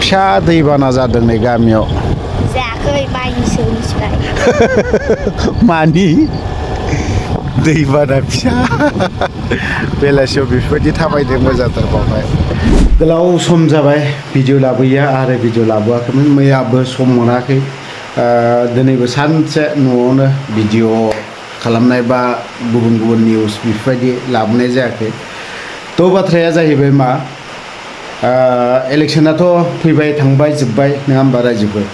फिसा दैबाना जादों नै गामियाव जायाखै माइनिसो मिथिबाय मानि दैबाना फिसा बेलासियाव बेफोरबायदि थाबायदों मोजांथार बावहाय गोलाव सम जाबाय भिडिअ लाबोया आरो भिडिअ लाबोआखैमोन मैयाबो सम मोनाखै दिनैबो सानसे न'आवनो भिडिअ खालामनाय बा गुबुन गुबुन निउस बेफोरबायदि लाबोनाय जायाखै थ' बाथ्राया जाहैबाय मा इलेक्शनाथ' फैबाय थांबाय जोब्बाय नङा होमबा रायजोफोर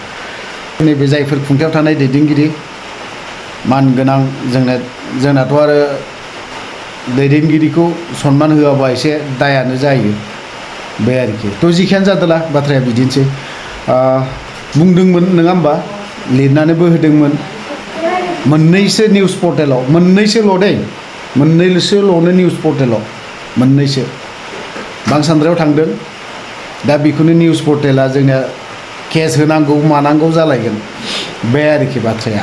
नैबे जायफोर खुंथायाव थानाय दैदेनगिरि मानगोनां जोंनाथ' आरो दैदेनगिरिखौ सनमान होआबा एसे दायानो जायो बे आरोखि थ' जिखियानो जादोंला बाथ्राया बिदिनोसै बुंदोंमोन नङा होमबा लिरनानैबो होदोंमोन मोननैसो निउस पर्टेलाव मोननैसोल' दै मोननैसोल'नो निउस पर्टेलाव मोननैसो बांसान्द्रायाव थांदों दा बेखौनो निउस पर्टेला जोंना केस होनांगौ मानांगौ जालायगोन बे आरोखि बाथ्राया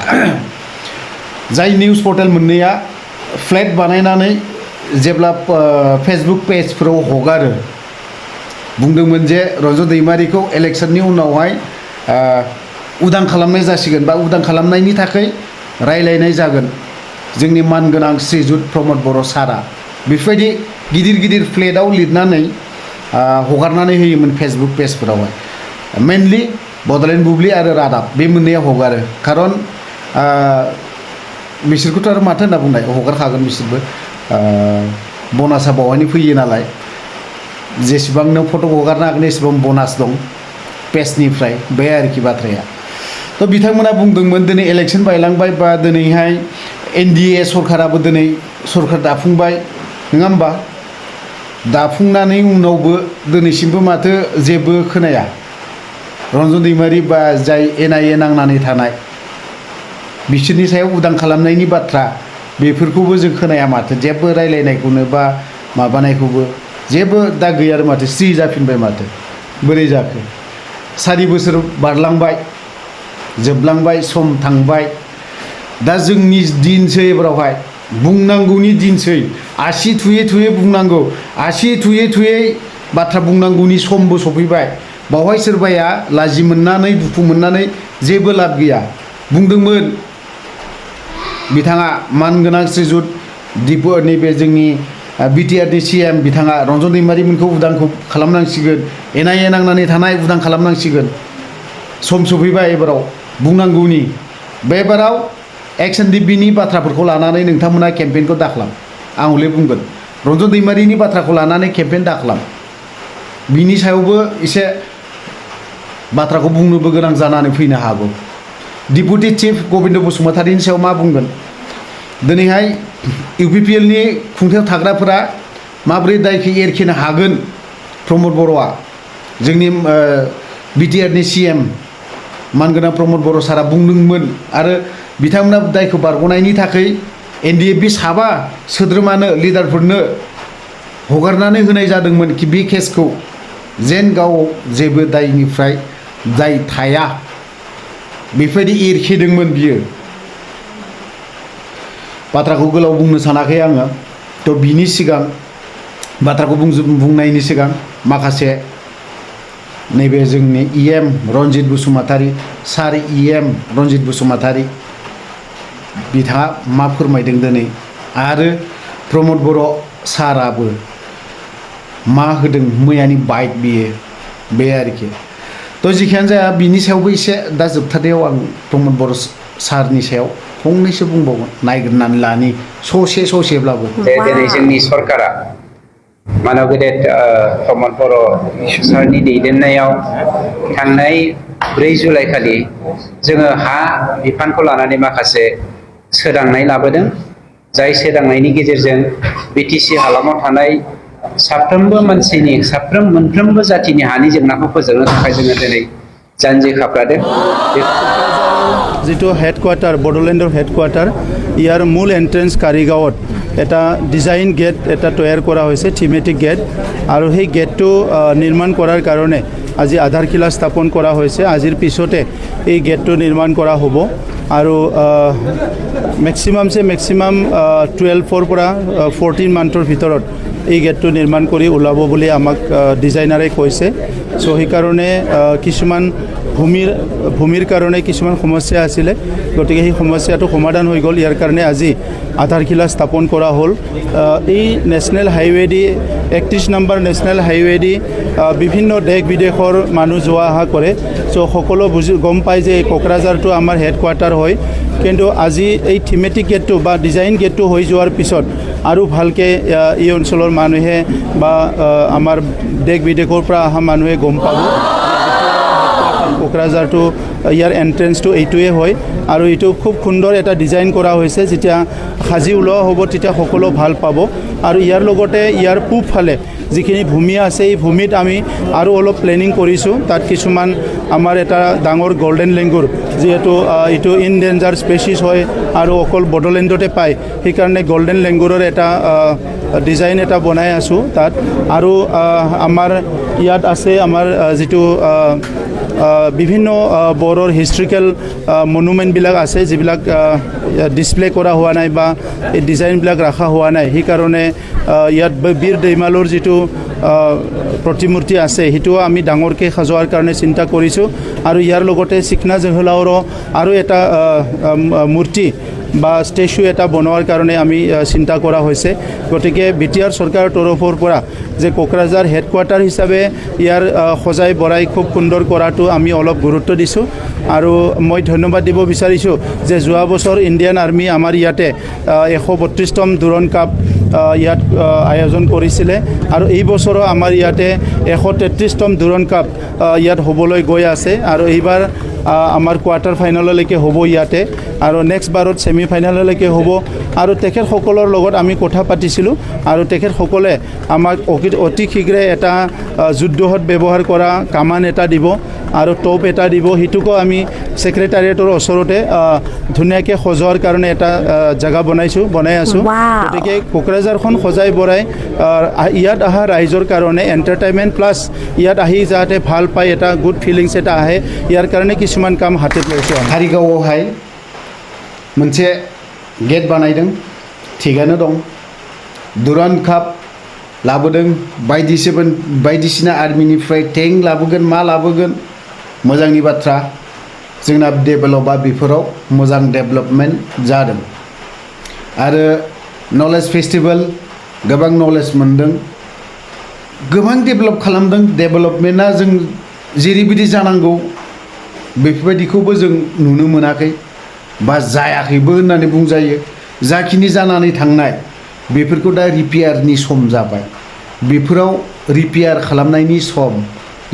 जाय निउस पर्टेल मोननैया फ्लेट बानायनानै जेब्ला फेसबुक पेजफोराव हगारो बुंदोंमोन जे रन्जन दैमारिखौ इलेक्शननि उनावहाय उदां खालामनाय जासिगोन बा उदां खालामनायनि थाखाय रायलायनाय जागोन जोंनि मानगोनां श्रीजुत प्रमद बर' सारा बेफोरबायदि गिदिर गिदिर फ्लेटआव लिरनानै हगारनानै होयोमोन फेसबुक पेजफोरावहाय मेनलि बड'लेण्ड बुब्लि आरो रादाब बे मोननैया हगारो खारन बिसोरखौथ' आरो माथो होनना बुंनाय हगारखागोन बिसोरबो बनासा बावहायनो फैयो नालाय जेसेबां नों फट' हगारनो हागोन एसेबां बनास दं पेजनिफ्राय बे आरोखि बाथ्राया थ' बिथांमोना बुंदोंमोन दिनै इलेक्शन बायलांबाय बा दिनैहाय NDA सरकाराबो दिनै सरकार दाफुंबाय नङा होमबा दाफुंनानै उनावबो दिनैसिमबो माथो जेबो खोनाया रन्जन दैमारि बा जाय NIA नांनानै थानाय बिसोरनि सायाव उदां खालामनायनि बाथ्रा बेफोरखौबो जों खोनाया माथो जेबो रायलायनायखौनो बा माबानायखौबो जेबो दा गैया आरो माथो स्रि जाफिनबाय माथो बोरै जाखो 4 बोसोर बारलांबाय जोबलांबाय सम थांबाय दा जोंनि दिनसै एबारावहाय बुंनांगौनि दिनसै आसि थुयै थुयै बुंनांगौ आसि थुयै थुयै बाथ्रा बुंनांगौनि समबो सफैबाय बावहाय सोरबाया लाजि मोननानै दुखु मोननानै जेबो लाब गैया बुंदोंमोन बिथाङा मानगोनां श्रीजुत नैबे जोंनि BTRनि CM बिथाङा रन्जन दैमारिमोनखौ उदांखौ खालामनांसिगोन NIA नांनानै थानाय उदां खालामनांसिगोन सम सफैबाय एबाराव बुंनांगौनि बे बाराव XNDPनि बाथ्राफोरखौ लानानै नोंथांमोना केम्पेइनखौ दाखालाम आं हले बुंगोन रन्जन दैमारिनि बाथ्राखौ लानानै केम्पेइन दाखालाम बिनि सायावबो एसे बाथ्राखौ बुंनोबो गोनां जानानै फैनो हागौ डिपुटि चिफ गबिन्द बसुमतारिनि सायाव मा बुंगोन दिनैहाय UPPLनि खुंथायाव थाग्राफोरा माबोरै दायखौ एरखेनो हागोन प्रमद बर'आ जोंनि BTRनि CM मानगोनां प्रमद बर' सारा बुंदोंमोन आरो बिथांमोना दायखौ बारग'नायनि थाखाय NDA बे साबा सोद्रोमानो लिडारफोरनो हगारनानै होनाय जादोंमोन कि बे केसखौ जेन गाव जेबो दायनिफ्राय दाय थाया बेफोरबायदि एरखेदोंमोन बियो बाथ्राखौ गोलाव बुंनो सानाखै आङो थ' बिनि सिगां बाथ्राखौ बुंनायनि सिगां माखासे नैबे जोंनि EM रन्जित बसुमतारी सार EM रन्जित बसुमतारी बिथाङा मा फोरमायदों दिनै आरो प्रमद बर' साराबो मा होदों मैयानि बाइट बियो बे आरोखि थ' जिखियानो जाया बिनि सायावबो एसे दा जोबथारनायाव आं प्रमद बर' सारनि सायाव फंनैसो बुंबावगोन नायग्रोनानै लानि ससेब्लाबो दिनै जोंनि सरकारा मानव गेदेर प्रमद बर' सारनि दैदेननायाव थांनाय 4 जुलाइ खालि जोङो हा बिफानखौ लानानै माखासे सोदांनाय लाबोदों जाय सोदांनायनि गेजेरजों BTC हालामाव थानाय साफ्रोमबो मानसिनि मोनफ्रोमबो जातिनि हानि जेंनाखौ फोजोबनो थाखाय जोङो दिनै जानजि खाफ्रादों जितु हेडक्वार्टार बड'लेण्डर हेडक्वार्टार ইয়াৰ মূল এন্ট্ৰেন্স কাৰিগাঁৱত এটা ডিজাইন গেট এটা তৈয়াৰ কৰা হৈছে থিমেটিক গেট আৰু সেই গেটটো নিৰ্মাণ কৰাৰ কাৰণে আজি আধাৰশিলা স্থাপন কৰা হৈছে আজিৰ পিছতে এই গেটটো নিৰ্মাণ কৰা হ'ব আৰু মেক্সিমাম 12 পৰা 14 মান্থৰ ভিতৰত এই গেটটো নিৰ্মাণ কৰি ওলাব বুলি আমাক ডিজাইনাৰে কৈছে চ' সেইকাৰণে কিছুমান ভূমিৰ কাৰণে কিছুমান সমস্যা আছিলে গতিকে সেই সমস্যাটো সমাধান হৈ গ'ল ইয়াৰ কাৰণে আজি আধাৰশিলা স্থাপন কৰা হ'ল এই নেশ্যনেল হাইৱে দি 31 নম্বৰ নেশ্যনেল হাইৱে দি বিভিন্ন দেশ বিদেশৰ মানুহ যোৱা অহা কৰে চ' সকলো গম পায় যে কোকৰাঝাৰটো আমাৰ হেডকোৱাৰ্টাৰ হয় কিন্তু আজি এই থিমেটিক গেটটো বা ডিজাইন গেটটো হৈ যোৱাৰ পিছত আৰু ভালকৈ এই অঞ্চলৰ মানুহে বা আমাৰ দেশ বিদেশৰ পৰা অহা মানুহে গম পাব কোকৰাঝাৰটো ইয়াৰ এণ্ট্ৰেঞ্চটো এইটোৱে হয় আৰু এইটো খুব সুন্দৰ এটা ডিজাইন কৰা হৈছে যেতিয়া সাজি ওলোৱা হ'ব তেতিয়া সকলো ভাল পাব আৰু ইয়াৰ লগতে ইয়াৰ পূবফালে যিখিনি ভূমি আছে এই ভূমিত আমি আৰু অলপ প্লেনিং কৰিছোঁ তাত কিছুমান আমাৰ এটা ডাঙৰ গল্ডেন লেংগুৰ যিহেতু এইটো ইনডেঞ্জাৰ স্পেচিছ হয় আৰু অকল বড়োলেণ্ডতে পায় সেইকাৰণে গল্ডেন লেংগুৰৰ এটা ডিজাইন এটা বনাই আছোঁ তাত আৰু আমাৰ ইয়াত আছে আমাৰ যিটো বিভিন্ন বড়োৰ হিষ্ট্ৰিকেল মনুমেণ্টবিলাক আছে যিবিলাক ডিছপ্লে কৰা হোৱা নাই বা এই ডিজাইনবিলাক ৰখা হোৱা নাই সেইকাৰণে ইয়াত বীৰ দৈমালুৰ যিটো প্ৰতিমূৰ্তি আছে সেইটোও আমি ডাঙৰকৈ সজোৱাৰ কাৰণে চিন্তা কৰিছোঁ আৰু ইয়াৰ লগতে চিকনা জহলাওৰো আৰু এটা মূৰ্তি বা ষ্টেচু এটা বনোৱাৰ কাৰণে আমি চিন্তা কৰা হৈছে গতিকে বিটিআৰ চৰকাৰৰ তৰফৰ পৰা যে কোকৰাঝাৰ হেডকোৱাৰ্টাৰ হিচাপে ইয়াৰ সজাই বৰাই খুব সুন্দৰ কৰাটো আমি অলপ গুৰুত্ব দিছোঁ আৰু মই ধন্যবাদ দিব বিচাৰিছোঁ যে যোৱা বছৰ ইণ্ডিয়ান আৰ্মি আমাৰ ইয়াতে 132তম ডুৰণ কাপ ইয়াত আয়োজন কৰিছিলে আৰু এই বছৰো আমাৰ ইয়াতে 133তম ডুৰণ কাপ ইয়াত হ'বলৈ গৈ আছে আৰু এইবাৰ আমাৰ কোৱাৰ্টাৰ ফাইনেললৈকে হ'ব ইয়াতে আৰু নেক্সট বাৰত ছেমি ফাইনেললৈকে হ'ব আৰু তেখেতসকলৰ লগত আমি কথা পাতিছিলোঁ আৰু তেখেতসকলে আমাক অতি শীঘ্ৰে এটা যুদ্ধত ব্যৱহাৰ কৰা কামান এটা দিব আৰু টপ এটা দিব সেইটোকো আমি ছেক্ৰেটাৰিয়েটৰ ওচৰতে ধুনীয়াকৈ সজোৱাৰ কাৰণে এটা জেগা বনাই আছোঁ গতিকে কোকৰাঝাৰখন সজাই বৰাই ইয়াত অহা ৰাইজৰ কাৰণে এণ্টাৰটেইনমেণ্ট প্লাছ ইয়াত আহি যাতে ভাল পায় এটা গুড ফিলিংছ এটা আহে ইয়াৰ কাৰণে কিছুমান কাম হাতত লৈছোঁ कारिगावआवहाय मोनसे गेट बानायदों थिगानो दं दुरान काप लाबोदों बायदिसिना आर्मिनिफ्राय टेंक लाबोगोन मा लाबोगोन मोजांनि बाथ्रा जोंना डेभेलपआ बेफोराव मोजां डेभेलपमेन्ट जादों आरो नलेज फेस्टिभेल गोबां नलेज मोनदों गोबां डेभेलप खालामदों डेभेलपमेन्टआ जों जेरैबायदि जानांगौ बेफोरबायदिखौबो जों नुनो मोनाखै बा जायाखैबो होननानै बुंजायो जाखिनि जानानै थांनाय बेफोरखौ दा रिपेयारनि सम जाबाय बेफोराव रिपेयार खालामनायनि सम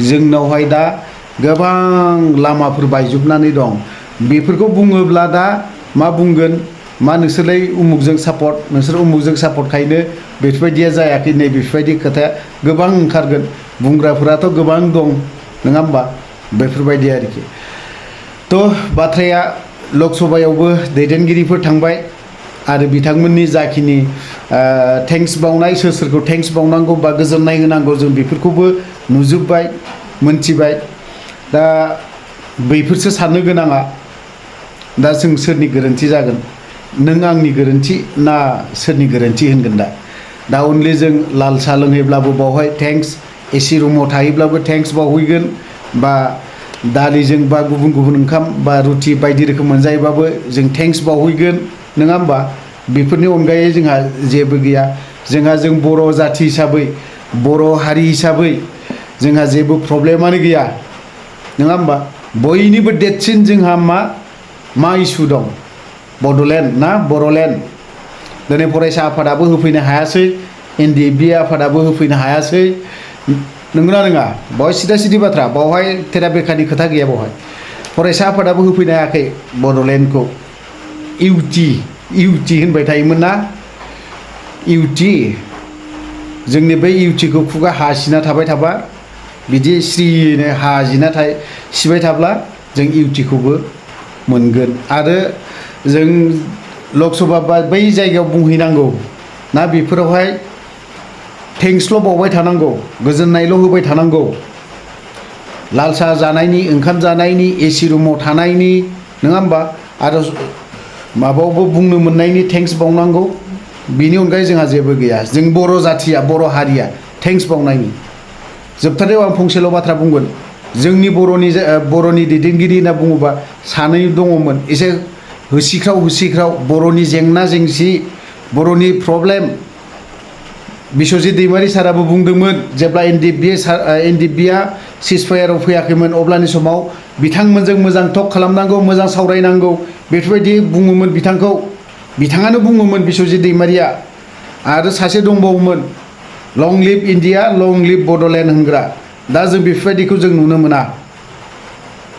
जोंनावहाय दा गोबां लामाफोर बायजोबनानै दं बेफोरखौ बुङोब्ला दा मा बुंगोन मा नोंसोरलाय उमुकजों सापर्ट नोंसोर उमुकजों सापर्टखायनो बेफोरबायदिया जायाखै नै बेफोरबायदि खोथाया गोबां ओंखारगोन बुंग्राफोराथ' गोबां दं नङा होमबा बेफोरबायदि आरोखि थ' बाथ्राया लकसभायावबो दैदेनगिरिफोर थांबाय आरो बिथांमोननि जाखिनि थेंक्स बावनाय सोरखौ थेंक्स बावनांगौ बा गोजोननाय होनांगौ जों बेफोरखौबो नुजोब्बाय मोनथिबाय दा बैफोरसो साननो गोनाङा दा जों सोरनि गोरोन्थि जागोन नों आंनि गोरोन्थि ना सोरनि गोरोन्थि होनगोन दा अनलि जों लाल साहा लोंहैब्लाबो बावहाय थेंक्स एसि रुमाव थाहैब्लाबो थेंक्स बावहैगोन बा दालिजों बा गुबुन गुबुन ओंखाम बा रुटि बायदि रोखोम मोनजायोबाबो जों थेंक्स बावहैगोन नङा होमबा बेफोरनि अनगायै जोंहा जेबो गैया जों बर' जाथि हिसाबै बर' हारि हिसाबै जोंहा जेबो प्रब्लेमानो गैया नङा होमबा बयनिबो देरसिन जोंहा मा इसु दं बड'लेण्ड ना बर'लेण्ड दिनै फरायसा आफादाबो होफैनो हायासै NDFB आफादाबो होफैनो हायासै नंगौना नङा बावहाय सिदा सिदि बाथ्रा बावहाय थेरा बेखानि खोथा गैया बावहाय फरायसा आफादाबो होफैनो हायाखै बड'लेण्डखौ इउटि होनबाय थायोमोन ना इउटि जोंनि बै इउटिखौ खुगा हासिना थाबाय थाबा बिदि स्रिनो हाजिना सिबाय थाब्ला जों इउटिखौबो मोनगोन आरो जों लकसभा बा बै जायगायाव बुंहैनांगौ ना बेफोरावहाय थेंक्सल' बावबाय थानांगौ गोजोननायल' होबाय थानांगौ लाल साहा जानायनि ओंखाम जानायनि एसि रुमाव थानायनि नङा होमबा आरो माबायावबो बुंनो मोननायनि थेंक्स बावनांगौ बिनि अनगायै जोंहा जेबो गैया जों बर' जाथिया बर' हारिया थेंक्स बावनायनि जोबथारनायाव आं फंसेल' बाथ्रा बुंगोन बर'नि दैदेनगिरि होनना बुङोबा सानै दङमोन एसे होसिख्राव बर'नि जेंना जेंसि बर'नि प्रब्लेम बिश्वजित दैमारि साराबो बुंदोंमोन जेब्ला एनडिएफबिआ सिजफायाराव फैयाखैमोन अब्लानि समाव बिथांमोनजों मोजां टक खालामनांगौ मोजां सावरायनांगौ बेफोरबायदि बुङोमोन बिथाङानो बुङोमोन बिश्वजित दैमारिया आरो सासे दंबावोमोन लं लिभ इन्डिया लं लिभ बड'लेण्ड होनग्रा दा जों बेफोरबायदिखौ जों नुनो मोना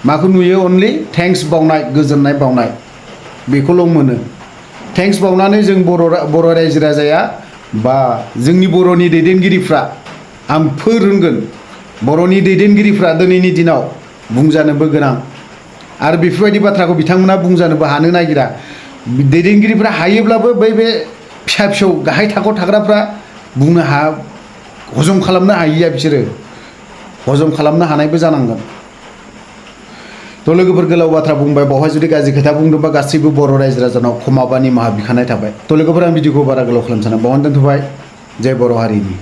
माखौ नुयो अनलि थेंक्स बावनाय गोजोननाय बावनाय बेखौल' मोनो थेंक्स बावनानै जों बर' रायजो राजाया बा जोंनि बर'नि दैदेनगिरिफ्रा आं होनगोन बर'नि दैदेनगिरिफ्रा दिनैनि दिनाव बुंजानोबो गोनां आरो बेफोरबायदि बाथ्राखौ बिथांमोना बुंजानोबो हानो नागिरा दैदेनगिरिफ्रा हायोब्लाबो बे फिसा फिसौ गाहाय थाखोआव थाग्राफ्रा बुंनो हजम खालामनो हायिया बिसोरो हजम खालामनो हानायबो जानांगोन थ' लोगोफोर गोलाव बाथ्रा बुंबाय बावहाय जुदि गाज्रि खोथा बुंदोंबा गासैबो बर' रायजो राजानाव क्षमा बा निमाहा बिखानाय थाबाय थ' लोगोफोर आं भिडिअखौ बारा गोलाव खालामनो साना बावनो दोनथ'बाय जय बर' हारिनि